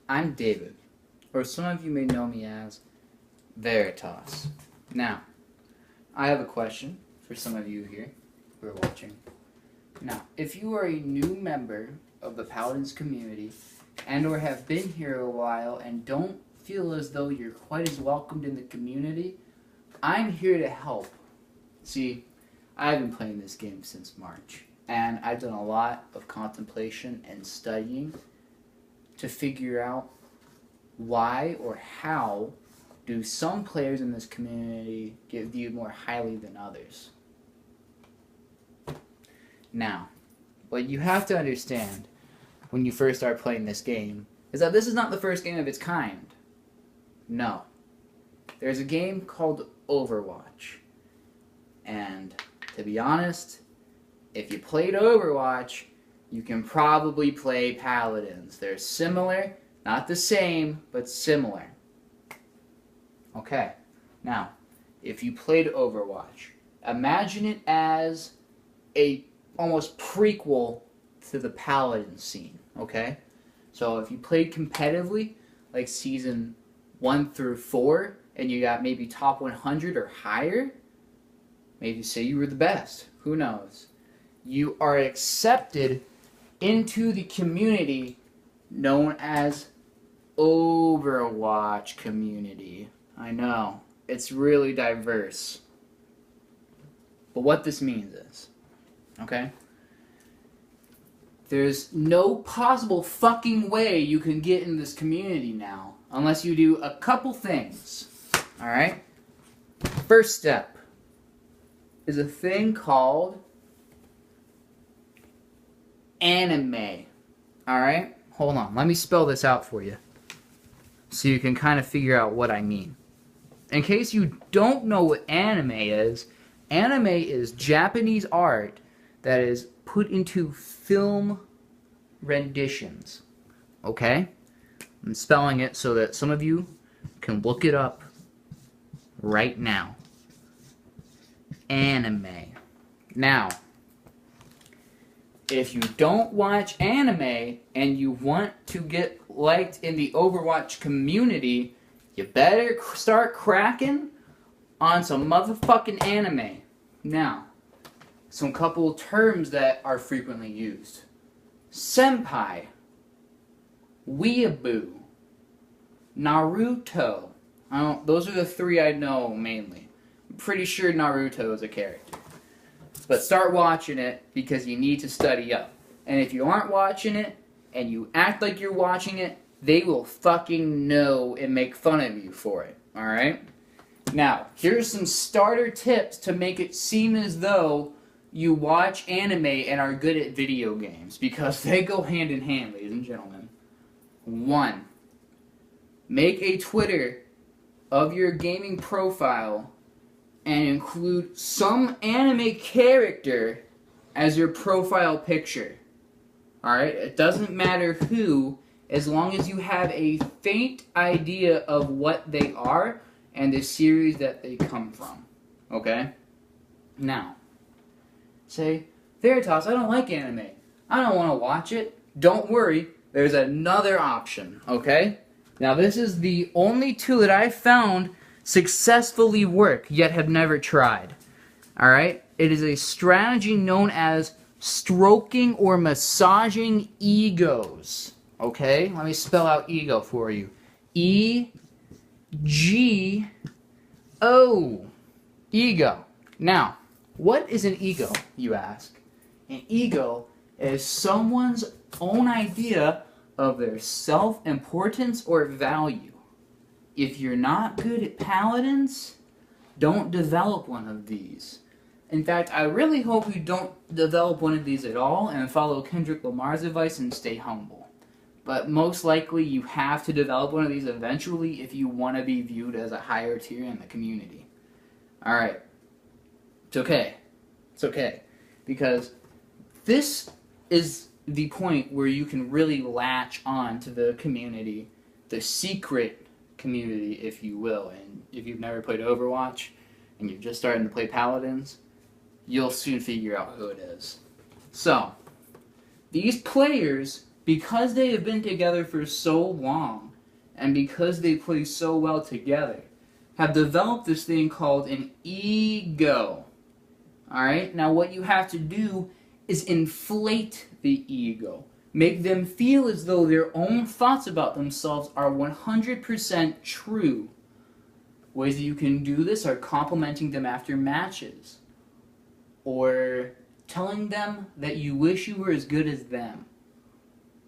I'm David, or some of you may know me as Veritas. Now, I have a question for some of you here who are watching. Now, if you are a new member of the Paladins community and or have been here a while and don't feel as though you're quite as welcomed in the community, I'm here to help. See, I've been playing this game since March, and I've done a lot of contemplation and studying to figure out why or how do some players in this community get viewed more highly than others. Now, what you have to understand when you first start playing this game is that this is not the first game of its kind. No. There's a game called Overwatch. And to be honest, if you played Overwatch, you can probably play Paladins. They're similar, not the same, but similar. Okay, now, if you played Overwatch, imagine it as a almost prequel to the Paladin scene, okay? So if you played competitively, like Season 1 through 4, and you got maybe top 100 or higher, maybe say you were the best, who knows? You are accepted into the community known as Overwatch community. I know, it's really diverse. But what this means is, okay, there's no possible fucking way you can get in this community now unless you do a couple things, alright? First step is a thing called anime. Alright? Hold on. Let me spell this out for you so you can kind of figure out what I mean. In case you don't know what anime is Japanese art that is put into film renditions. Okay? I'm spelling it so that some of you can look it up right now. Anime. Now, if you don't watch anime and you want to get liked in the Overwatch community, you better start cracking on some motherfucking anime. Now, some couple terms that are frequently used. Senpai, weeaboo, Naruto. Those are the three I know mainly. I'm pretty sure Naruto is a character. But start watching it because you need to study up. And if you aren't watching it and you act like you're watching it, they will fucking know and make fun of you for it. Alright? Now, here's some starter tips to make it seem as though you watch anime and are good at video games, because they go hand in hand, ladies and gentlemen. 1. Make a Twitter of your gaming profile and include some anime character as your profile picture. Alright? It doesn't matter who, as long as you have a faint idea of what they are and the series that they come from. Okay? Now, say, Veritas, I don't like anime. I don't want to watch it. Don't worry, there's another option. Okay? Now, this is the only tool that I found successfully work, yet have never tried. Alright? It is a strategy known as stroking or massaging egos. Okay? Let me spell out ego for you. E-G-O. Ego. Now, what is an ego, you ask? An ego is someone's own idea of their self-importance or value. If you're not good at Paladins, don't develop one of these. In fact, I really hope you don't develop one of these at all and follow Kendrick Lamar's advice and stay humble. But most likely you have to develop one of these eventually if you want to be viewed as a higher tier in the community. Alright. It's okay. It's okay. Because this is the point where you can really latch on to the community, the secret community, if you will. And if you've never played Overwatch and you're just starting to play Paladins, you'll soon figure out who it is. So, these players because they have been together for so long, and because they play so well together, have developed this thing called an ego. Alright? Now what you have to do is inflate the ego. Make them feel as though their own thoughts about themselves are 100% true. Ways that you can do this are complimenting them after matches, or telling them that you wish you were as good as them,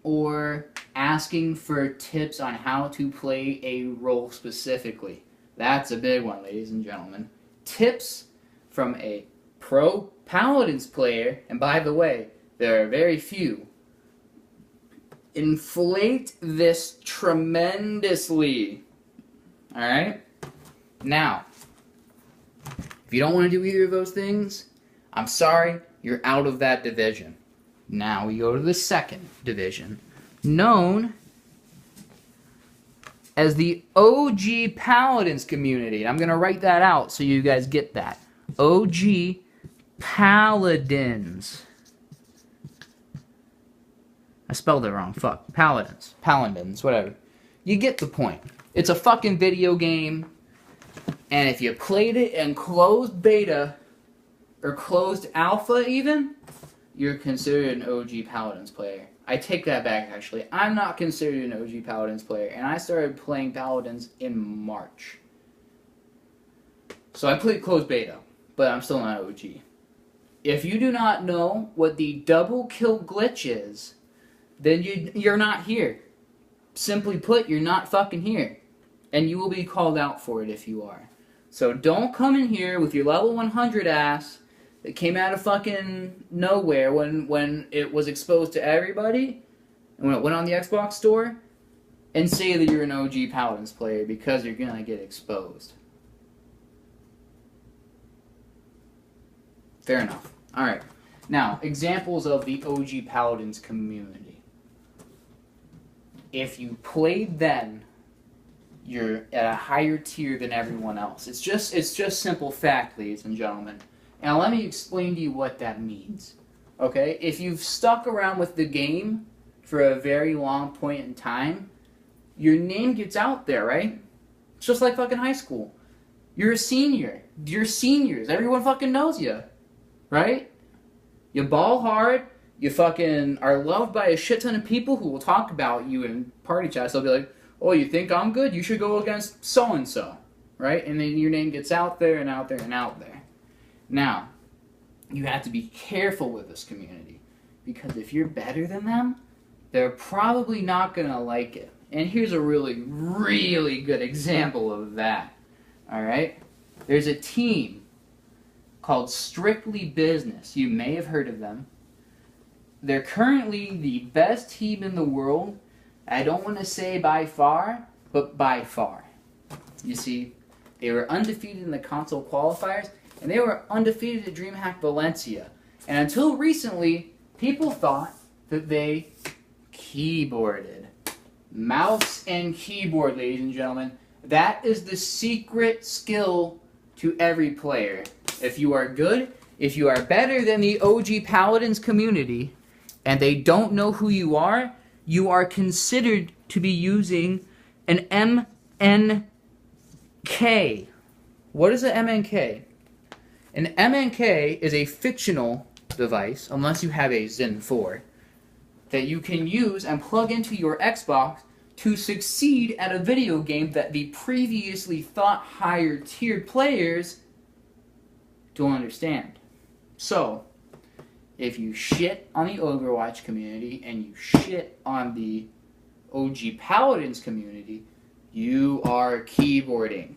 or asking for tips on how to play a role specifically. That's a big one, ladies and gentlemen. Tips from a pro Paladins player, and by the way, there are very few. Inflate this tremendously. Alright? Now, if you don't want to do either of those things, I'm sorry, you're out of that division. Now we go to the second division, known as the OG Paladins community. I'm going to write that out so you guys get that. OG Paladins. I spelled it wrong. Fuck. Paladins. Paladins. Whatever. You get the point. It's a fucking video game. And if you played it in closed beta, or closed alpha even, you're considered an OG Paladins player. I take that back, actually. I'm not considered an OG Paladins player, and I started playing Paladins in March. So I played closed beta, but I'm still not OG. If you do not know what the double kill glitch is, then you're not here. Simply put, you're not fucking here. And you will be called out for it if you are. So don't come in here with your level 100 ass that came out of fucking nowhere when it was exposed to everybody, and when it went on the Xbox store, and say that you're an OG Paladins player, because you're gonna get exposed. Fair enough. Alright. Now, examples of the OG Paladins community. If you played then, you're at a higher tier than everyone else. It's just simple fact, ladies and gentlemen. Now let me explain to you what that means. Okay? If you've stuck around with the game for a very long point in time, your name gets out there, right? It's just like fucking high school. You're a senior. You're seniors. Everyone fucking knows you. Right? You ball hard. You fucking are loved by a shit ton of people who will talk about you in party chats. They'll be like, oh, you think I'm good? You should go against so-and-so. Right? And then your name gets out there and out there and out there. Now, you have to be careful with this community, because if you're better than them, they're probably not going to like it. And here's a really, really good example of that. Alright? There's a team called Strictly Business. You may have heard of them. They're currently the best team in the world. I don't want to say by far, but by far. You see, they were undefeated in the console qualifiers, and they were undefeated at DreamHack Valencia. And until recently, people thought that they keyboarded. Mouse and keyboard, ladies and gentlemen. That is the secret skill to every player. If you are good, if you are better than the OG Paladins community, and they don't know who you are considered to be using an MNK. What is an MNK? An MNK is a fictional device, unless you have a Zen 4, that you can use and plug into your Xbox to succeed at a video game that the previously thought higher tiered players don't understand. So, if you shit on the Overwatch community and you shit on the OG Paladins community, you are keyboarding.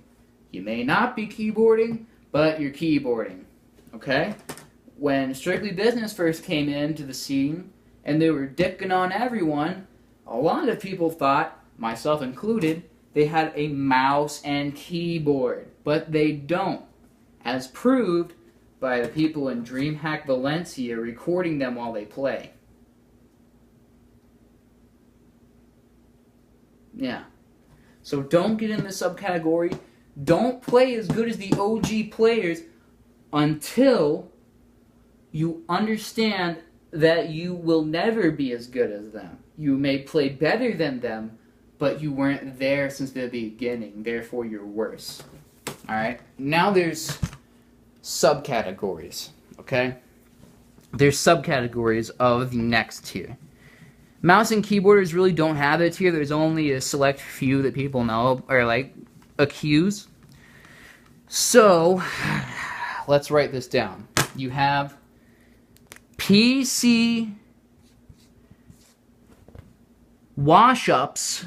You may not be keyboarding, but you're keyboarding. Okay? When Strictly Business first came into the scene and they were dicking on everyone, a lot of people thought, myself included, they had a mouse and keyboard. But they don't. As proved by the people in DreamHack Valencia recording them while they play. Yeah. So don't get in the subcategory. Don't play as good as the OG players until you understand that you will never be as good as them. You may play better than them, but you weren't there since the beginning, therefore you're worse. Alright? Now there's subcategories, okay? There's subcategories of the next tier. Mouse and keyboarders really don't have a tier. There's only a select few that people know, or like, accuse. So, let's write this down. You have PC wash-ups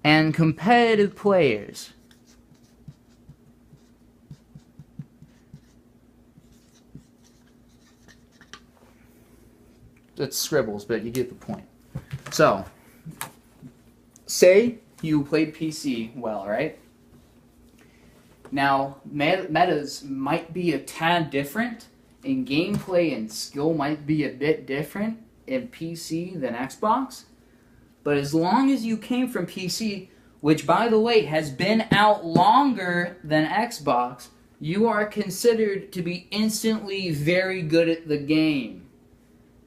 and competitive players. It's scribbles, but you get the point. So, say you played PC well, right? Now, metas might be a tad different, and gameplay and skill might be a bit different in PC than Xbox. But as long as you came from PC, which, by the way, has been out longer than Xbox, you are considered to be instantly very good at the game.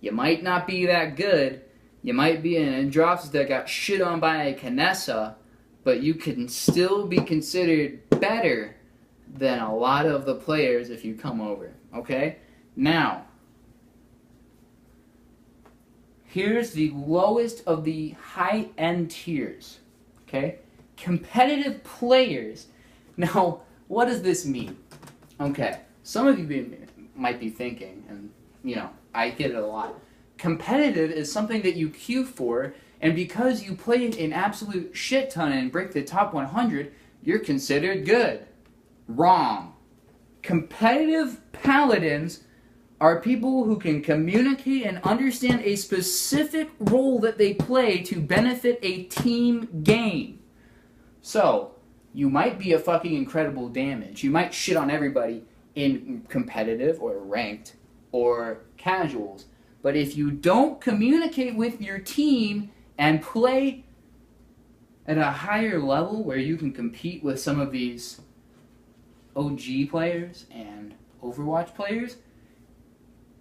You might not be that good. You might be an Androps that got shit on by a Canessa, but you can still be considered better than a lot of the players if you come over. Okay? Now, here's the lowest of the high-end tiers. Okay? Competitive players. Now, what does this mean? Okay, some of you might be thinking, and you know, I get it a lot. Competitive is something that you queue for, and because you played an absolute shit ton and break the top 100, you're considered good. Wrong. Competitive Paladins are people who can communicate and understand a specific role that they play to benefit a team game. So, you might be a fucking incredible damage. You might shit on everybody in competitive or ranked or casuals. But if you don't communicate with your team and play at a higher level where you can compete with some of these OG players and Overwatch players,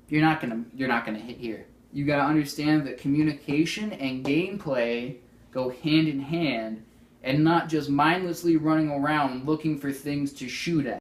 you're not gonna hit here. You gotta understand that communication and gameplay go hand in hand, and not just mindlessly running around looking for things to shoot at.